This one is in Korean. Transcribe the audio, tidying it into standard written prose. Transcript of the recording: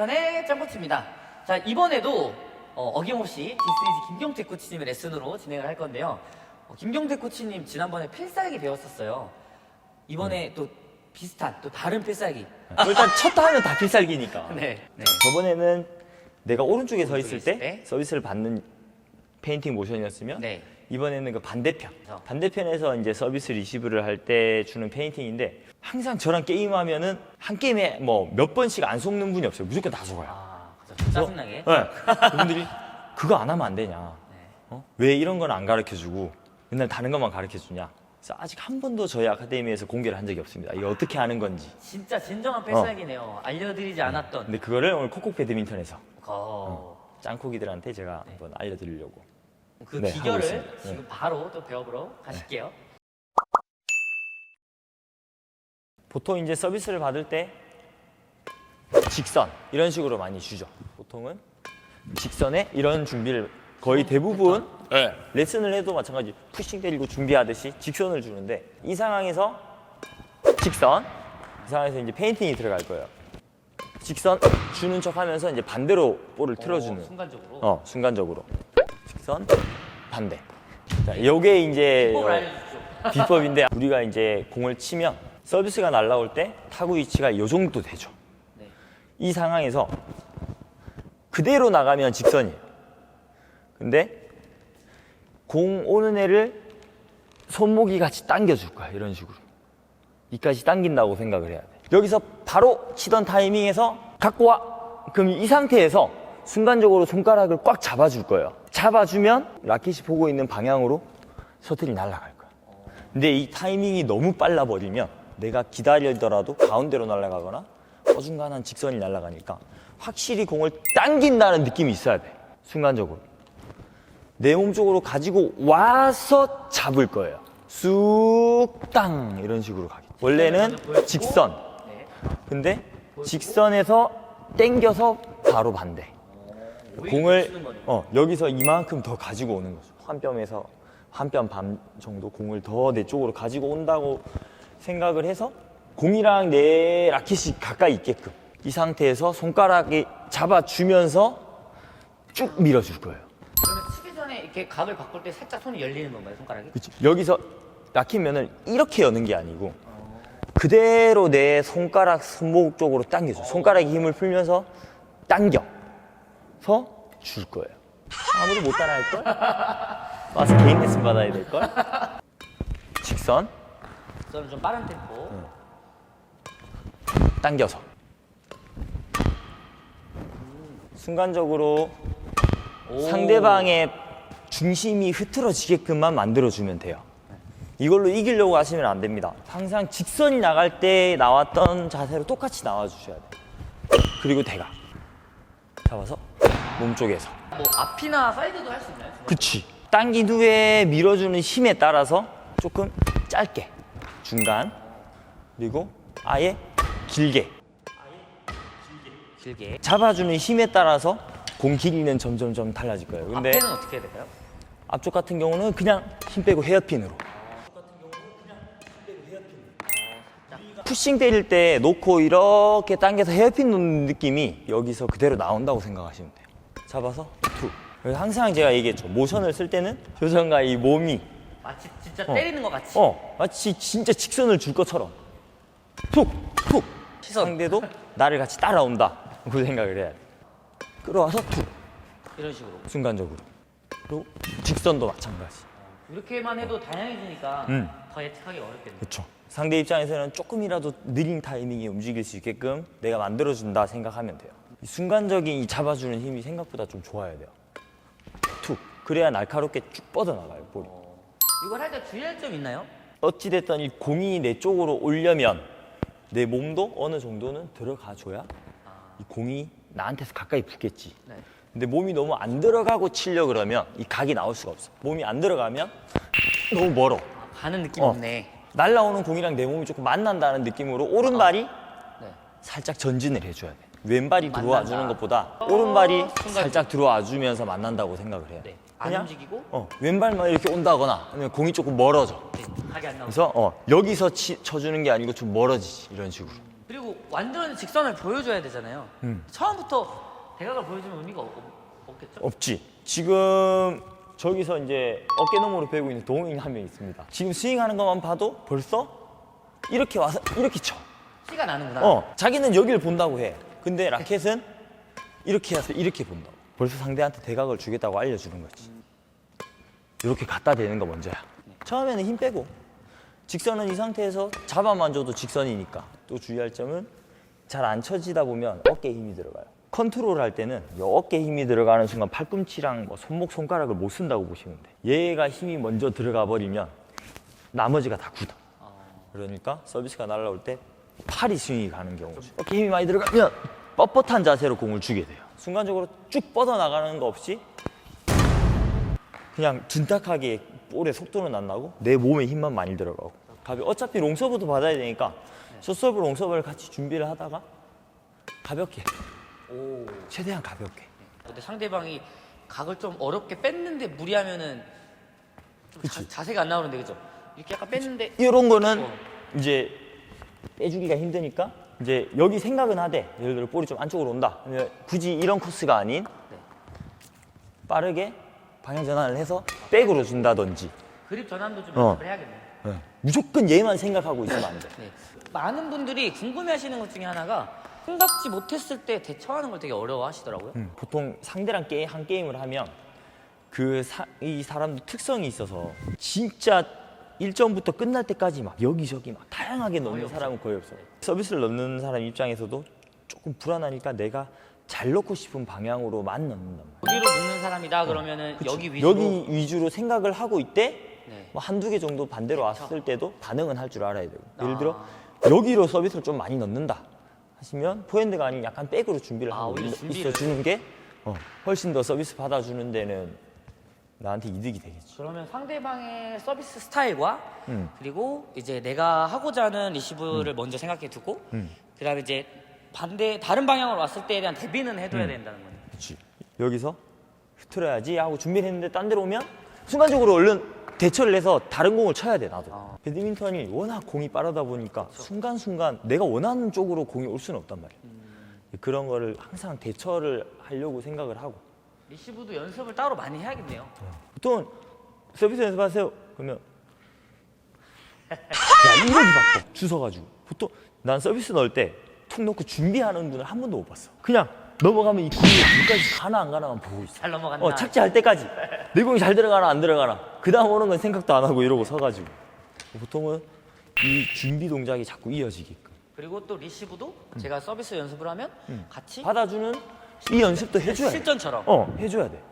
배드민턴의 짱코치입니다. 자, 이번에도 어김없이 디스이즈 김경태 코치님의 레슨으로 진행을 할 건데요. 김경태 코치님 지난번에 필살기 배웠었어요. 이번에 또 비슷한 또 다른 필살기. 일단 쳤다 하면 다 필살기니까. 네. 네. 저번에는 내가 오른쪽에 서 있을 있을 때 때. 서비스를 받는 페인팅 모션이었으면 네. 이번에는 그 반대편. 그렇죠. 반대편에서 이제 서비스 리시브를 할 때 주는 페인팅인데 항상 저랑 게임하면 한 게임에 뭐 몇 번씩 안 속는 분이 없어요. 무조건 다 속아요. 아, 그렇죠. 짜증나게. 네. 그분들이 그거 안 하면 안 되냐? 네. 왜 이런 건 안 가르쳐주고 맨날 다른 것만 가르쳐주냐? 그래서 아직 한 번도 저희 아카데미에서 공개를 한 적이 없습니다. 이게 어떻게 하는 건지. 진짜 진정한 필살기네요. 알려드리지 않았던. 근데 그거를 오늘 콕콕 배드민턴에서 어. 짱코기들한테 제가 한번 알려드리려고. 그 네, 하고 기결을 있습니다. 지금 네. 바로 또 배워보러 가실게요. 보통 이제 서비스를 받을 때 직선 이런 식으로 많이 주죠. 보통은 직선에 이런 준비를 거의 대부분 레슨을 해도 마찬가지 푸싱 때리고 준비하듯이 직선을 주는데 이 상황에서 직선 이 상황에서 이제 페인팅이 들어갈 거예요. 직선 주는 척하면서 이제 반대로 볼을 틀어주는 순간적으로. 순간적으로 직선 반대. 자, 요게 이제 뭘 알려주죠. 비법인데 우리가 이제 공을 치면 서비스가 날라올 때 타구 위치가 이 정도 되죠. 네. 이 상황에서 그대로 나가면 직선이에요. 근데 공 오는 애를 손목이 같이 당겨줄 거야. 이런 식으로. 이까지 당긴다고 생각을 해야 돼. 여기서 바로 치던 타이밍에서 갖고 와. 그럼 이 상태에서 순간적으로 손가락을 꽉 잡아줄 거예요. 잡아주면 라켓이 보고 있는 방향으로 셔틀이 날아갈 거야. 근데 이 타이밍이 너무 빨라버리면 내가 기다리더라도 가운데로 날아가거나 어중간한 직선이 날아가니까 확실히 공을 당긴다는 느낌이 있어야 돼. 순간적으로. 내 몸 쪽으로 가지고 와서 잡을 거예요. 쑥땅 이런 식으로 가게. 원래는 직선. 네. 근데 직선에서 당겨서 바로 반대. 공을 여기서 이만큼 더 가지고 오는 거죠. 한 뼘에서 한 뼘 반 정도 공을 더 내 쪽으로 가지고 온다고 생각을 해서 공이랑 내 라켓이 가까이 있게끔 이 상태에서 손가락이 잡아주면서 쭉 밀어줄 거예요. 그러면 치기 전에 이렇게 각을 바꿀 때 살짝 손이 열리는 건가요, 손가락이? 그치? 여기서 라켓 면을 이렇게 여는 게 아니고 그대로 내 손목 쪽으로 당겨줘. 손가락에 힘을 풀면서 당겨서 줄 거예요. 아무도 못 따라 할걸? 와서 개인 레슨 받아야 될걸? 직선 저는 좀 빠른 템포. 당겨서 순간적으로 상대방의 중심이 흐트러지게끔만 만들어주면 돼요. 이걸로 이기려고 하시면 안 됩니다. 항상 직선이 나갈 때 나왔던 자세로 똑같이 나와주셔야 돼요. 그리고 대각 잡아서 몸쪽에서 뭐 앞이나 사이드도 할 수 있나요? 그치. 당긴 후에 밀어주는 힘에 따라서 조금 짧게 중간 그리고 아예 길게 잡아주는 힘에 따라서 공 길이는 점점점 달라질 거예요. 근데 앞에는 어떻게 해야 될까요? 앞쪽 같은 경우는 그냥 힘 빼고 헤어핀으로 푸싱 때릴 때 놓고 이렇게 당겨서 헤어핀 놓는 느낌이 여기서 그대로 나온다고 생각하시면 돼요. 잡아서 툭. 그래서 항상 제가 얘기했죠. 모션을 쓸 때는 표정과 이 몸이 마치 진짜 때리는 것 같이. 마치 진짜 직선을 줄 것처럼 툭! 툭! 시선. 상대도 나를 같이 따라온다 그 생각을 해야 돼. 끌어와서 툭! 이런 식으로. 순간적으로. 그리고 직선도 마찬가지. 이렇게만 해도 다양해지니까 더 예측하기 어렵겠네요. 그렇죠. 상대 입장에서는 조금이라도 느린 타이밍에 움직일 수 있게끔 내가 만들어준다 생각하면 돼요. 이 순간적인 이 잡아주는 힘이 생각보다 좀 좋아야 돼요. 툭! 그래야 날카롭게 쭉 뻗어나가요, 볼이. 이걸 할 때 주의할 점 있나요? 어찌됐든 이 공이 내 쪽으로 오려면 내 몸도 어느 정도는 들어가줘야 이 공이 나한테서 가까이 붙겠지. 네. 근데 몸이 너무 안 들어가고 치려 그러면 이 각이 나올 수가 없어. 몸이 안 들어가면 너무 멀어. 가는 느낌 없네. 날라오는 공이랑 내 몸이 조금 만난다는 느낌으로 오른발이 네. 살짝 전진을 해줘야 돼. 왼발이 들어와 만난다. 주는 것보다 오른발이 순간. 살짝 들어와 주면서 만난다고 생각을 해야 돼. 네. 안 그냥 움직이고 왼발만 이렇게 온다거나 아니면 공이 조금 멀어져. 네. 각이 안 나오고. 그래서 여기서 쳐주는 게 아니고 좀 멀어지지 이런 식으로. 그리고 그리고 완전 직선을 보여줘야 되잖아요. 처음부터 대각을 보여주면 의미가 없겠죠? 없지. 지금 저기서 이제 어깨너머로 배우고 있는 동호인 한 명 있습니다. 지금 스윙하는 것만 봐도 벌써 이렇게 와서 이렇게 쳐. 티가 나는구나. 자기는 여기를 본다고 해. 근데 라켓은 이렇게 해서 이렇게 본다고. 벌써 상대한테 대각을 주겠다고 알려주는 거지. 이렇게 갖다 대는 거 먼저야. 처음에는 힘 빼고 직선은 이 상태에서 잡아만 줘도 직선이니까. 또 주의할 점은 잘 안 쳐지다 보면 어깨에 힘이 들어가요. 컨트롤 할 때는 이 어깨에 힘이 들어가는 순간 팔꿈치랑 뭐 손목, 손가락을 못 쓴다고 보시면 돼. 얘가 힘이 먼저 들어가 버리면 나머지가 다 굳어. 그러니까 서비스가 날아올 때 팔이 스윙이 가는 경우죠. 어깨 힘이 많이 들어가면 뻣뻣한 자세로 공을 주게 돼요. 순간적으로 쭉 뻗어나가는 거 없이 그냥 둔탁하게 볼의 속도는 안 나고 내 몸에 힘만 많이 들어가고. 어차피 롱서브도 받아야 되니까 숏서브, 롱서브를 같이 준비를 하다가 가볍게, 최대한 가볍게. 근데 상대방이 각을 좀 어렵게 뺐는데 무리하면은 좀 자세가 안 나오는데 그죠? 이렇게 약간 뺐는데 이런 거는 이제 빼주기가 힘드니까 이제 여기 생각은 하되, 예를 들어 볼이 좀 안쪽으로 온다. 그러면 굳이 이런 코스가 아닌 빠르게 방향 전환을 해서 백으로 준다든지. 그립 전환도 좀 연습을 해야겠네요. 무조건 얘만 생각하고 있으면 안 돼. 네. 많은 분들이 궁금해하시는 것 중에 하나가 생각지 못했을 때 대처하는 걸 되게 어려워하시더라고요. 보통 상대랑 한 게임을 하면 이 사람도 특성이 있어서 진짜 1점부터 끝날 때까지 막 여기저기 막 다양하게 넣는 사람은 거의 없어. 서비스를 넣는 사람 입장에서도 조금 불안하니까 내가 잘 넣고 싶은 방향으로만 넣는단 말이야. 여기로 넣는 사람이다 그러면은 여기 위주로. 여기 위주로 생각을 하고 있대. 네. 뭐 한두 개 정도 반대로 왔을 때도 반응은 할 줄 알아야 되고. 예를 들어 여기로 서비스를 좀 많이 넣는다 하시면 포핸드가 아닌 약간 백으로 준비를 하고 오히려 준비를. 있어주는 게 훨씬 더 서비스 받아주는 데는 나한테 이득이 되겠지. 그러면 상대방의 서비스 스타일과 그리고 이제 내가 하고자 하는 리시브를 먼저 생각해 두고 그다음에 이제 다른 방향으로 왔을 때에 대한 대비는 해둬야 된다는 거예요. 그렇지. 여기서 흐트려야지 하고 준비를 했는데 딴 데로 오면 순간적으로 얼른 대처를 해서 다른 공을 쳐야 돼. 나도 배드민턴이 워낙 공이 빠르다 보니까 순간순간 내가 원하는 쪽으로 공이 올 수는 없단 말이야. 그런 거를 항상 대처를 하려고 생각을 하고. 리시브도 연습을 따로 많이 해야겠네요. 보통 서비스 연습하세요 그러면 야 이러기 바빠 주워가지고. 보통 난 서비스 넣을 때 툭 넣고 준비하는 분을 한 번도 못 봤어. 그냥 넘어가면 이 공이 여기까지 가나 안 가나만 보고 있어. 잘 넘어간다. 착지할 때까지 내 공이 잘 들어가나 안 들어가나 그 다음 오는 건 생각도 안 하고 이러고 서가지고. 보통은 이 준비 동작이 자꾸 이어지게끔. 그리고 또 리시브도 제가 서비스 연습을 하면 같이 받아주는 이 연습도 해줘야 돼. 실전처럼. 해줘야 돼.